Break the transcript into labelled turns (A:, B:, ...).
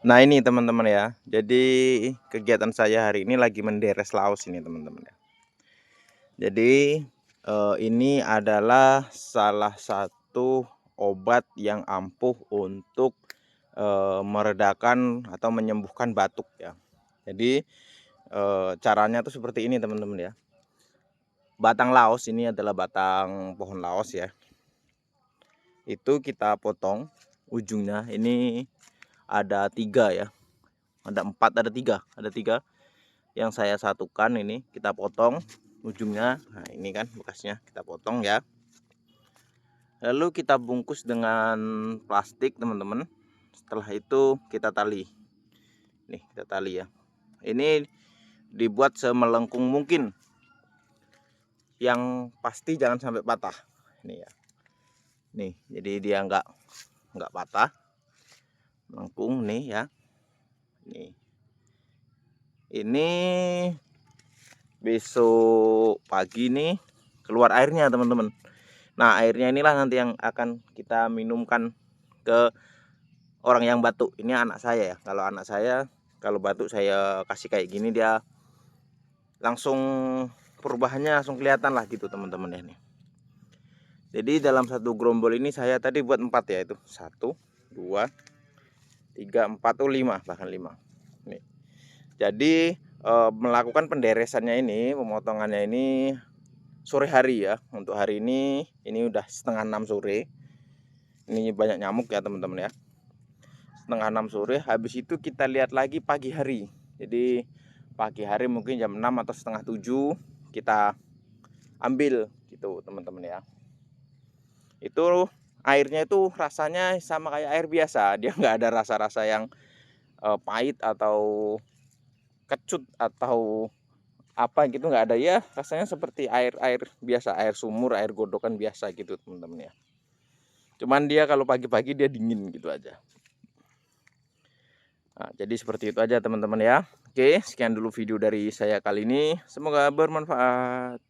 A: Nah ini teman-teman ya, jadi kegiatan saya hari ini lagi menderes laos ini teman-teman ya. Jadi ini adalah salah satu obat yang ampuh untuk meredakan atau menyembuhkan batuk ya. Jadi caranya tuh seperti ini teman-teman ya. Batang laos ini adalah batang pohon laos ya. Itu kita potong ujungnya, ini ada 3 ya. Ada 4, ada tiga yang saya satukan. Ini kita potong ujungnya. Nah ini kan bekasnya kita potong ya, lalu kita bungkus dengan plastik teman-teman. Setelah itu kita tali, nih kita tali ya. Ini dibuat semelengkung mungkin, yang pasti jangan sampai patah ini ya. Nih jadi dia nggak patah, melengkung nih ya. Ini besok pagi nih keluar airnya teman-teman. Nah airnya inilah nanti yang akan kita minumkan ke orang yang batuk. Ini anak saya ya. Kalau anak saya kalau batuk saya kasih kayak gini, dia langsung perubahannya langsung kelihatan lah gitu teman-teman ya nih. Jadi dalam satu gerombol ini saya tadi buat 4 ya, itu 1, 2, 3, 4, 5, bahkan 5 nih. Jadi melakukan penderesannya ini, pemotongannya ini sore hari ya. Untuk hari ini udah setengah 6 sore. Ini banyak nyamuk ya teman-teman ya. Setengah 6 sore, habis itu kita lihat lagi pagi hari. Jadi pagi hari mungkin jam 6 atau setengah 7 kita ambil gitu teman-teman ya. Itu airnya itu rasanya sama kayak air biasa, dia nggak ada rasa-rasa yang pahit atau kecut atau apa gitu, nggak ada ya. Rasanya seperti air biasa, air sumur, air godokan biasa gitu teman-teman ya. Cuman dia kalau pagi-pagi dia dingin gitu aja. Nah, jadi seperti itu aja teman-teman ya. Oke, sekian dulu video dari saya kali ini, semoga bermanfaat.